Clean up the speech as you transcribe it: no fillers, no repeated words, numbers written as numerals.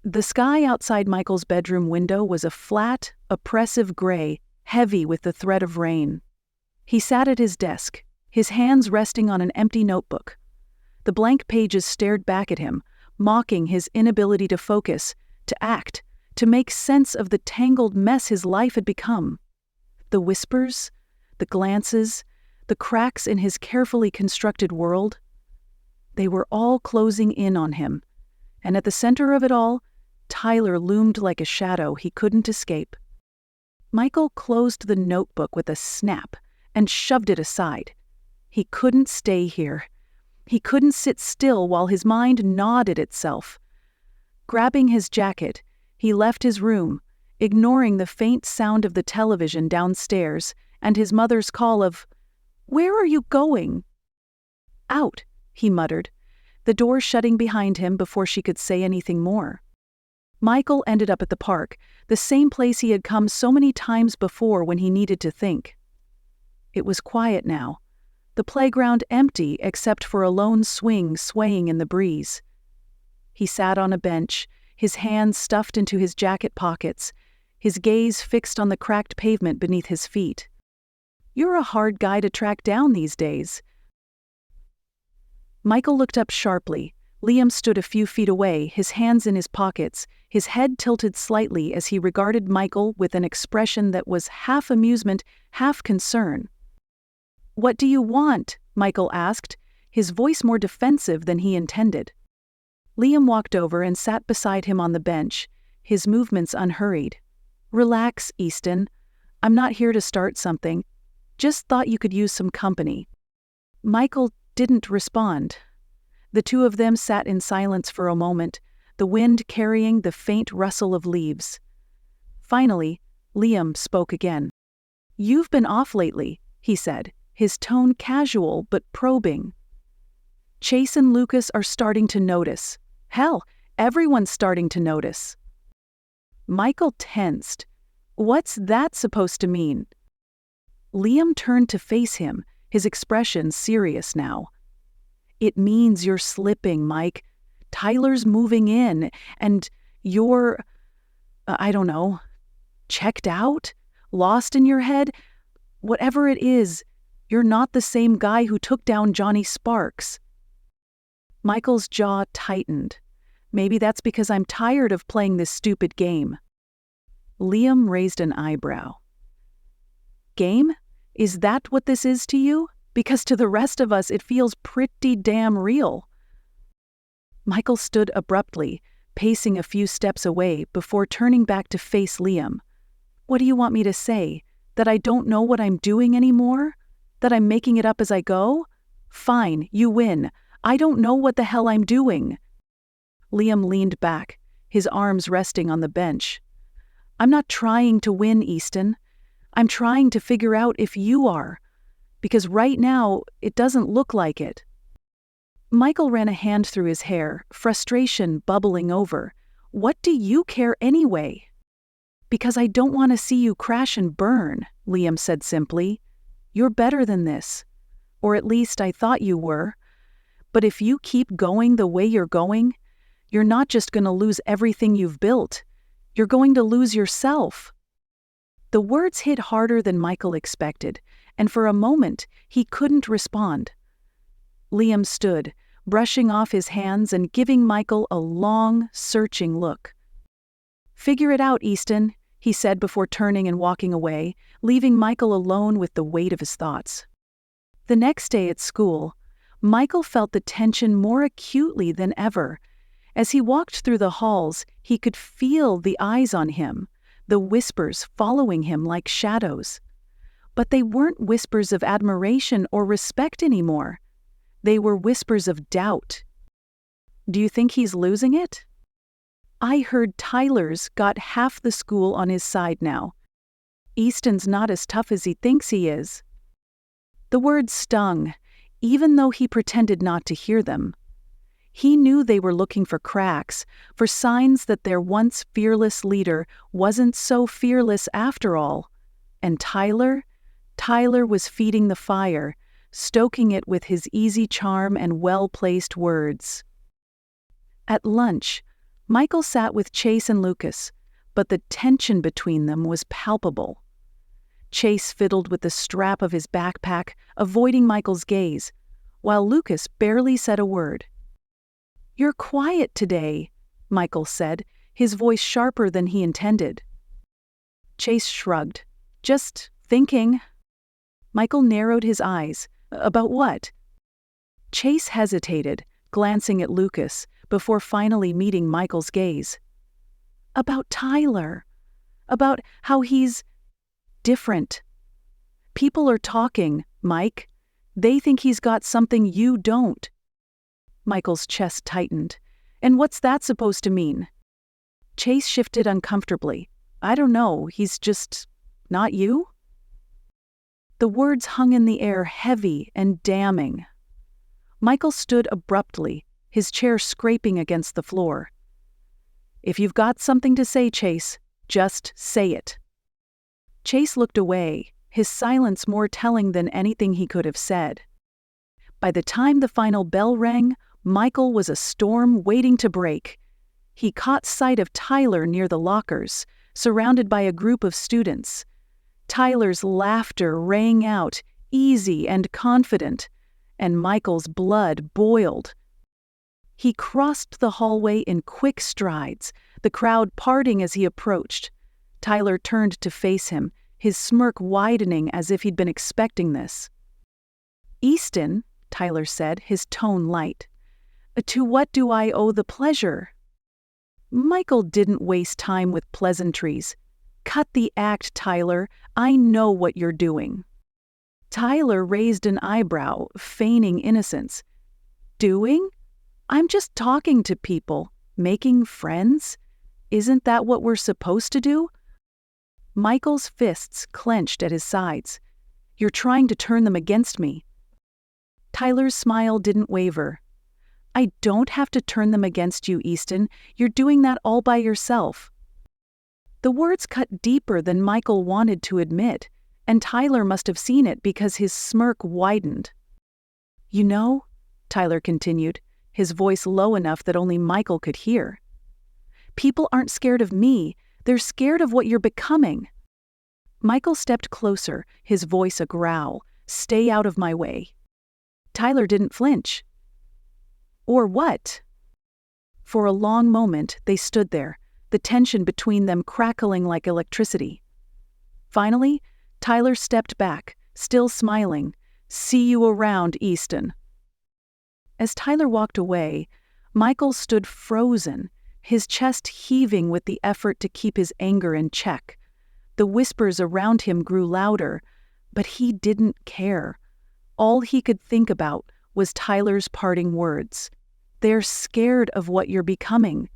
The sky outside Michael's bedroom window was a flat, oppressive gray, heavy with the threat of rain. He sat at his desk, his hands resting on an empty notebook. The blank pages stared back at him, mocking his inability to focus, to act, to make sense of the tangled mess his life had become. The whispers, the glances, the cracks in his carefully constructed world, they were all closing in on him, and at the center of it all, Tyler loomed like a shadow he couldn't escape. Michael closed the notebook with a snap and shoved it aside. He couldn't stay here. He couldn't sit still while his mind gnawed at itself. Grabbing his jacket, he left his room, ignoring the faint sound of the television downstairs and his mother's call of, "Where are you going?" "Out," he muttered, the door shutting behind him before she could say anything more. Michael ended up at the park, the same place he had come so many times before when he needed to think. It was quiet now, the playground empty except for a lone swing swaying in the breeze. He sat on a bench, his hands stuffed into his jacket pockets, his gaze fixed on the cracked pavement beneath his feet. "You're a hard guy to track down these days." Michael looked up sharply. Liam stood a few feet away, his hands in his pockets, his head tilted slightly as he regarded Michael with an expression that was half amusement, half concern. "What do you want?" Michael asked, his voice more defensive than he intended. Liam walked over and sat beside him on the bench, his movements unhurried. "Relax, Easton. I'm not here to start something. Just thought you could use some company." Michael didn't respond. The two of them sat in silence for a moment, the wind carrying the faint rustle of leaves. Finally, Liam spoke again. "You've been off lately," he said, his tone casual but probing. "Chase and Lucas are starting to notice. Hell, everyone's starting to notice." Michael tensed. What's that supposed to mean? Liam turned to face him, his expression serious now. "It means you're slipping, Mike. Tyler's moving in, and you're, I don't know, checked out? Lost in your head? Whatever it is, you're not the same guy who took down Johnny Sparks." Michael's jaw tightened. "Maybe that's because I'm tired of playing this stupid game." Liam raised an eyebrow. "Game? Is that what this is to you? Because to the rest of us it feels pretty damn real." Michael stood abruptly, pacing a few steps away before turning back to face Liam. "What do you want me to say? That I don't know what I'm doing anymore? That I'm making it up as I go? Fine, you win. I don't know what the hell I'm doing." Liam leaned back, his arms resting on the bench. "I'm not trying to win, Easton. I'm trying to figure out if you are. Because right now, it doesn't look like it." Michael ran a hand through his hair, frustration bubbling over. "What do you care anyway?" "Because I don't want to see you crash and burn," Liam said simply. "You're better than this. Or at least I thought you were. But if you keep going the way you're going, you're not just going to lose everything you've built. You're going to lose yourself." The words hit harder than Michael expected, and for a moment, he couldn't respond. Liam stood, brushing off his hands and giving Michael a long, searching look. "Figure it out, Easton," he said before turning and walking away, leaving Michael alone with the weight of his thoughts. The next day at school, Michael felt the tension more acutely than ever. As he walked through the halls, he could feel the eyes on him, the whispers following him like shadows. But they weren't whispers of admiration or respect anymore. They were whispers of doubt. "Do you think he's losing it?" "I heard Tyler's got half the school on his side now. Easton's not as tough as he thinks he is." The words stung, even though he pretended not to hear them. He knew they were looking for cracks, for signs that their once fearless leader wasn't so fearless after all. And Tyler was feeding the fire, stoking it with his easy charm and well-placed words. At lunch, Michael sat with Chase and Lucas, but the tension between them was palpable. Chase fiddled with the strap of his backpack, avoiding Michael's gaze, while Lucas barely said a word. "You're quiet today," Michael said, his voice sharper than he intended. Chase shrugged. "Just thinking." Michael narrowed his eyes. "About what?" Chase hesitated, glancing at Lucas, before finally meeting Michael's gaze. "About Tyler. About how he's different. People are talking, Mike. They think he's got something you don't." Michael's chest tightened. "And what's that supposed to mean?" Chase shifted uncomfortably. "I don't know, he's just not you?" The words hung in the air, heavy and damning. Michael stood abruptly, his chair scraping against the floor. "If you've got something to say, Chase, just say it." Chase looked away, his silence more telling than anything he could have said. By the time the final bell rang, Michael was a storm waiting to break. He caught sight of Tyler near the lockers, surrounded by a group of students. Tyler's laughter rang out, easy and confident, and Michael's blood boiled. He crossed the hallway in quick strides, the crowd parting as he approached. Tyler turned to face him, his smirk widening as if he'd been expecting this. "Easton," Tyler said, his tone light. "To what do I owe the pleasure?" Michael didn't waste time with pleasantries. "Cut the act, Tyler. I know what you're doing." Tyler raised an eyebrow, feigning innocence. "Doing? I'm just talking to people, making friends. Isn't that what we're supposed to do?" Michael's fists clenched at his sides. "You're trying to turn them against me." Tyler's smile didn't waver. "I don't have to turn them against you, Easton. You're doing that all by yourself." The words cut deeper than Michael wanted to admit, and Tyler must have seen it because his smirk widened. "You know," Tyler continued, his voice low enough that only Michael could hear, "people aren't scared of me, they're scared of what you're becoming." Michael stepped closer, his voice a growl. "Stay out of my way." Tyler didn't flinch. "Or what?" For a long moment they stood there, the tension between them crackling like electricity. Finally, Tyler stepped back, still smiling. "See you around, Easton." As Tyler walked away, Michael stood frozen, his chest heaving with the effort to keep his anger in check. The whispers around him grew louder, but he didn't care. All he could think about was Tyler's parting words. "They're scared of what you're becoming.